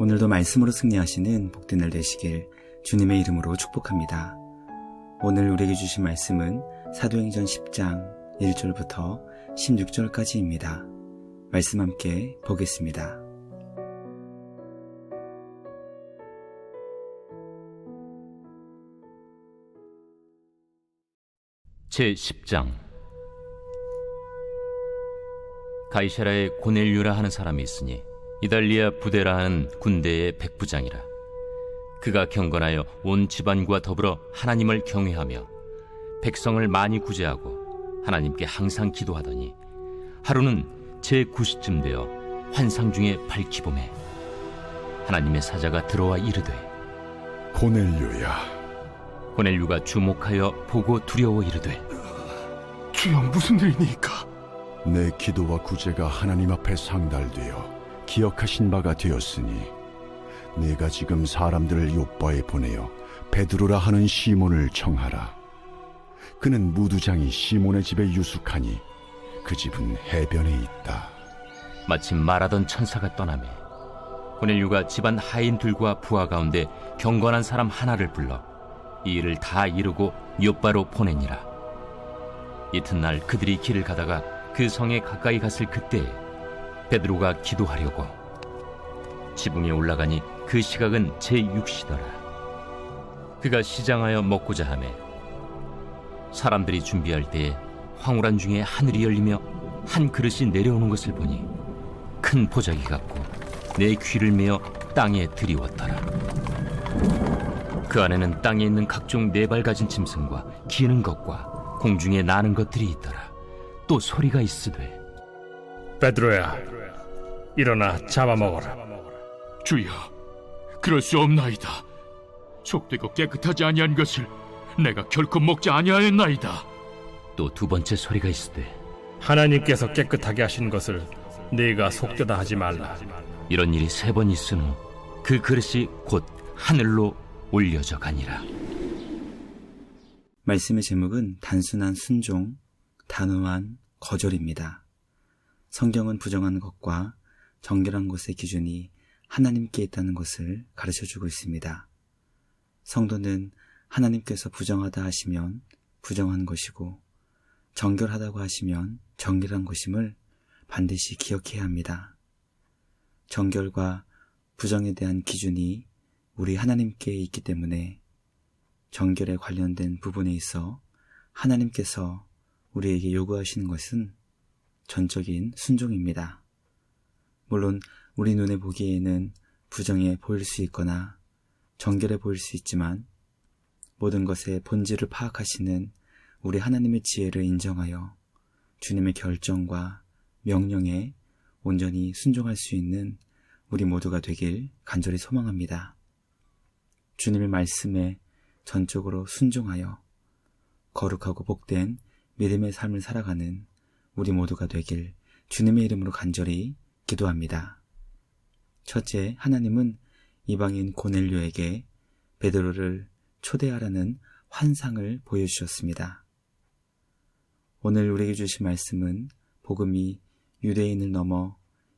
오늘도 말씀으로 승리하시는 복된 날 되시길 주님의 이름으로 축복합니다. 오늘 우리에게 주신 말씀은 사도행전 10장 1절부터 16절까지입니다. 말씀 함께 보겠습니다. 제10장. 가이사라에 고넬료라 하는 사람이 있으니 이달리아 부대라 하는 군대의 백부장이라. 그가 경건하여 온 집안과 더불어 하나님을 경외하며 백성을 많이 구제하고 하나님께 항상 기도하더니 하루는 제9시쯤 되어 환상 중에 밝히봄에 하나님의 사자가 들어와 이르되, 고넬료야. 고넬료가 주목하여 보고 두려워 이르되, 주여, 무슨 일이니까? 내 기도와 구제가 하나님 앞에 상달되어 기억하신 바가 되었으니 내가 지금 사람들을 요빠에 보내어 베드로라 하는 시몬을 청하라. 그는 무두장이 시몬의 집에 유숙하니 그 집은 해변에 있다. 마침 말하던 천사가 떠나매 고넬료가 집안 하인들과 부하 가운데 경건한 사람 하나를 불러 이 일을 다 이루고 요빠로 보내니라. 이튿날 그들이 길을 가다가 그 성에 가까이 갔을 그때에 베드로가 기도하려고 지붕에 올라가니 그 시각은 제6시더라. 그가 시장하여 먹고자 하매 사람들이 준비할 때에 황홀한 중에 하늘이 열리며 한 그릇이 내려오는 것을 보니 큰 보자기 같고 내 귀를 메어 땅에 들이웠더라. 그 안에는 땅에 있는 각종 네 발 가진 짐승과 기는 것과 공중에 나는 것들이 있더라. 또 소리가 있으되, 베드로야, 일어나 잡아먹어라. 주여, 그럴 수 없나이다. 속되고 깨끗하지 아니한 것을 내가 결코 먹지 아니하였나이다. 또 두 번째 소리가 있으되, 하나님께서 깨끗하게 하신 것을 네가 속되다 하지 말라. 이런 일이 3번 있은 후 그 그릇이 곧 하늘로 올려져 가니라. 말씀의 제목은 단순한 순종, 단호한 거절입니다. 성경은 부정한 것과 정결한 것의 기준이 하나님께 있다는 것을 가르쳐주고 있습니다. 성도는 하나님께서 부정하다 하시면 부정한 것이고 정결하다고 하시면 정결한 것임을 반드시 기억해야 합니다. 정결과 부정에 대한 기준이 우리 하나님께 있기 때문에 정결에 관련된 부분에 있어 하나님께서 우리에게 요구하시는 것은 전적인 순종입니다. 물론 우리 눈에 보기에는 부정해 보일 수 있거나 정결해 보일 수 있지만 모든 것의 본질을 파악하시는 우리 하나님의 지혜를 인정하여 주님의 결정과 명령에 온전히 순종할 수 있는 우리 모두가 되길 간절히 소망합니다. 주님의 말씀에 전적으로 순종하여 거룩하고 복된 믿음의 삶을 살아가는 우리 모두가 되길 주님의 이름으로 간절히 기도합니다. 첫째, 하나님은 이방인 고넬료에게 베드로를 초대하라는 환상을 보여주셨습니다. 오늘 우리에게 주신 말씀은 복음이 유대인을 넘어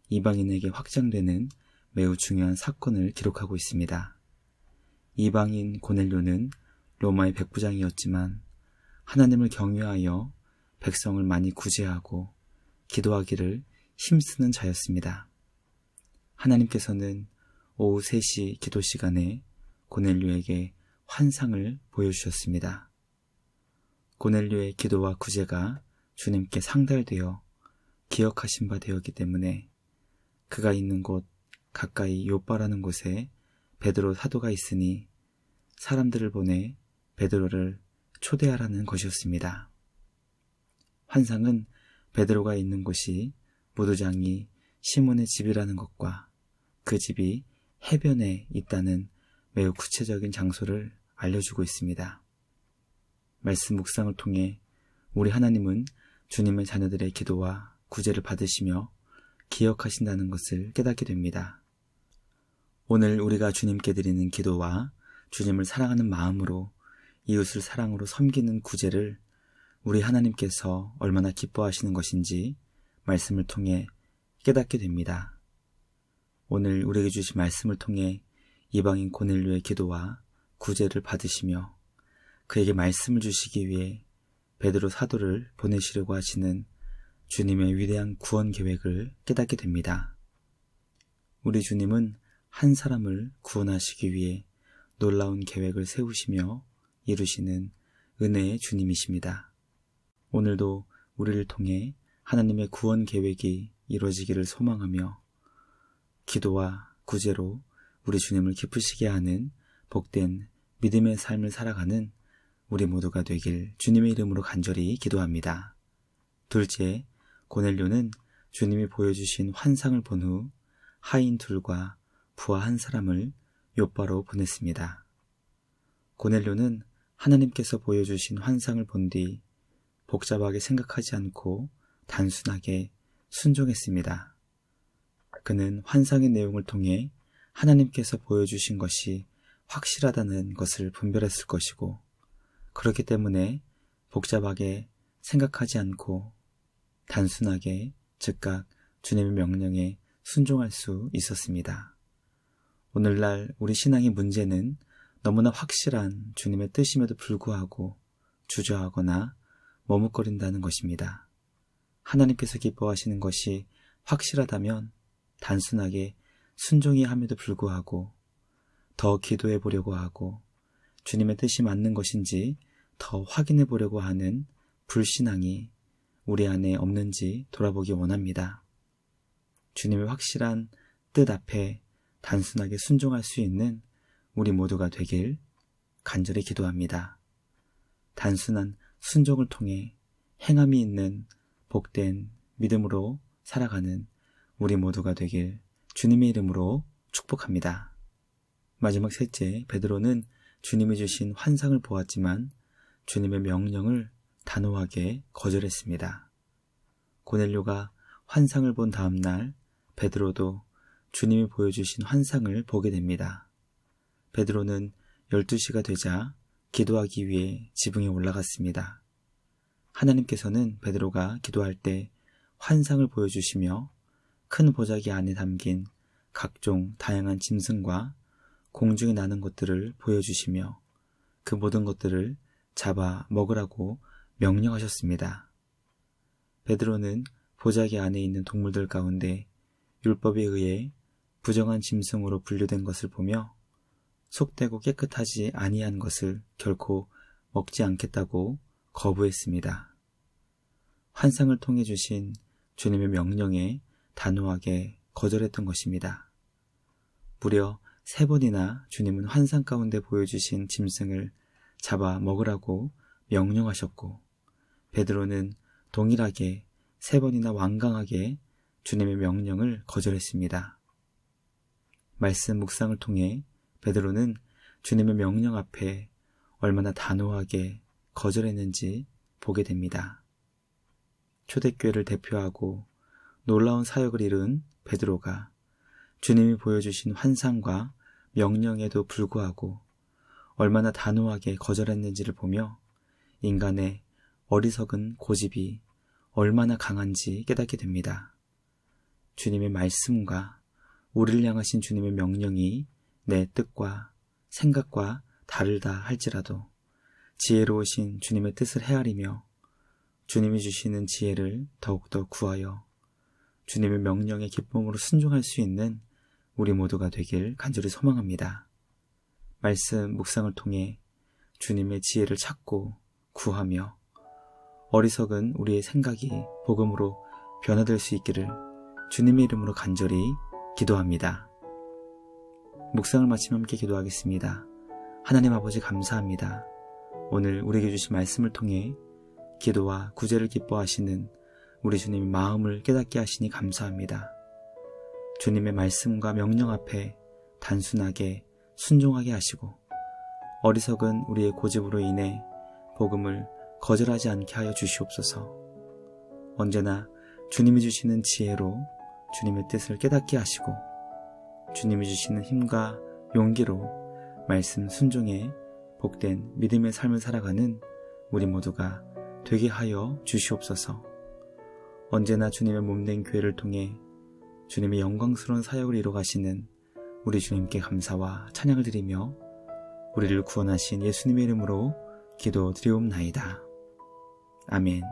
이방인에게 확장되는 매우 중요한 사건을 기록하고 있습니다. 이방인 고넬료는 로마의 백부장이었지만 하나님을 경외하여 백성을 많이 구제하고 기도하기를 힘쓰는 자였습니다. 하나님께서는 오후 3시 기도 시간에 고넬료에게 환상을 보여주셨습니다. 고넬료의 기도와 구제가 주님께 상달되어 기억하신 바 되었기 때문에 그가 있는 곳 가까이 요빠라는 곳에 베드로 사도가 있으니 사람들을 보내 베드로를 초대하라는 것이었습니다. 환상은 베드로가 있는 곳이 무두장이 시몬의 집이라는 것과 그 집이 해변에 있다는 매우 구체적인 장소를 알려주고 있습니다. 말씀 묵상을 통해 우리 하나님은 주님의 자녀들의 기도와 구제를 받으시며 기억하신다는 것을 깨닫게 됩니다. 오늘 우리가 주님께 드리는 기도와 주님을 사랑하는 마음으로 이웃을 사랑으로 섬기는 구제를 우리 하나님께서 얼마나 기뻐하시는 것인지 말씀을 통해 깨닫게 됩니다. 오늘 우리에게 주신 말씀을 통해 이방인 고넬료의 기도와 구제를 받으시며 그에게 말씀을 주시기 위해 베드로 사도를 보내시려고 하시는 주님의 위대한 구원 계획을 깨닫게 됩니다. 우리 주님은 한 사람을 구원하시기 위해 놀라운 계획을 세우시며 이루시는 은혜의 주님이십니다. 오늘도 우리를 통해 하나님의 구원 계획이 이루어지기를 소망하며 기도와 구제로 우리 주님을 기쁘시게 하는 복된 믿음의 삶을 살아가는 우리 모두가 되길 주님의 이름으로 간절히 기도합니다. 둘째, 고넬료는 주님이 보여주신 환상을 본 후 하인 둘과 부하 한 사람을 요바로 보냈습니다. 고넬료는 하나님께서 보여주신 환상을 본 뒤 복잡하게 생각하지 않고 단순하게 순종했습니다. 그는 환상의 내용을 통해 하나님께서 보여주신 것이 확실하다는 것을 분별했을 것이고, 그렇기 때문에 복잡하게 생각하지 않고 단순하게 즉각 주님의 명령에 순종할 수 있었습니다. 오늘날 우리 신앙의 문제는 너무나 확실한 주님의 뜻임에도 불구하고 주저하거나 머뭇거린다는 것입니다. 하나님께서 기뻐하시는 것이 확실하다면 단순하게 순종해야 함에도 불구하고 더 기도해 보려고 하고 주님의 뜻이 맞는 것인지 더 확인해 보려고 하는 불신앙이 우리 안에 없는지 돌아보기 원합니다. 주님의 확실한 뜻 앞에 단순하게 순종할 수 있는 우리 모두가 되길 간절히 기도합니다. 단순한 순종을 통해 행함이 있는 복된 믿음으로 살아가는 우리 모두가 되길 주님의 이름으로 축복합니다. 마지막 셋째, 베드로는 주님이 주신 환상을 보았지만 주님의 명령을 단호하게 거절했습니다. 고넬료가 환상을 본 다음 날 베드로도 주님이 보여주신 환상을 보게 됩니다. 베드로는 12시가 되자 기도하기 위해 지붕에 올라갔습니다. 하나님께서는 베드로가 기도할 때 환상을 보여주시며 큰 보자기 안에 담긴 각종 다양한 짐승과 공중에 나는 것들을 보여주시며 그 모든 것들을 잡아 먹으라고 명령하셨습니다. 베드로는 보자기 안에 있는 동물들 가운데 율법에 의해 부정한 짐승으로 분류된 것을 보며 속되고 깨끗하지 아니한 것을 결코 먹지 않겠다고 거부했습니다. 환상을 통해 주신 주님의 명령에 단호하게 거절했던 것입니다. 무려 3번이나 주님은 환상 가운데 보여주신 짐승을 잡아 먹으라고 명령하셨고, 베드로는 동일하게 3번이나 완강하게 주님의 명령을 거절했습니다. 말씀 묵상을 통해 베드로는 주님의 명령 앞에 얼마나 단호하게 거절했는지 보게 됩니다. 초대교회를 대표하고 놀라운 사역을 이룬 베드로가 주님이 보여주신 환상과 명령에도 불구하고 얼마나 단호하게 거절했는지를 보며 인간의 어리석은 고집이 얼마나 강한지 깨닫게 됩니다. 주님의 말씀과 우리를 향하신 주님의 명령이 내 뜻과 생각과 다르다 할지라도 지혜로우신 주님의 뜻을 헤아리며 주님이 주시는 지혜를 더욱더 구하여 주님의 명령에 기쁨으로 순종할 수 있는 우리 모두가 되길 간절히 소망합니다. 말씀 묵상을 통해 주님의 지혜를 찾고 구하며 어리석은 우리의 생각이 복음으로 변화될 수 있기를 주님의 이름으로 간절히 기도합니다. 묵상을 마치며 함께 기도하겠습니다. 하나님 아버지 감사합니다. 오늘 우리에게 주신 말씀을 통해 기도와 구제를 기뻐하시는 우리 주님의 마음을 깨닫게 하시니 감사합니다. 주님의 말씀과 명령 앞에 단순하게 순종하게 하시고 어리석은 우리의 고집으로 인해 복음을 거절하지 않게 하여 주시옵소서. 언제나 주님이 주시는 지혜로 주님의 뜻을 깨닫게 하시고 주님이 주시는 힘과 용기로 말씀 순종에 복된 믿음의 삶을 살아가는 우리 모두가 되게 하여 주시옵소서. 언제나 주님의 몸된 교회를 통해 주님의 영광스러운 사역을 이뤄가시는 우리 주님께 감사와 찬양을 드리며 우리를 구원하신 예수님의 이름으로 기도드리옵나이다. 아멘.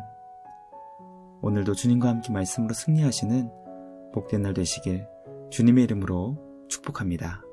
오늘도 주님과 함께 말씀으로 승리하시는 복된 날 되시길 주님의 이름으로 축복합니다.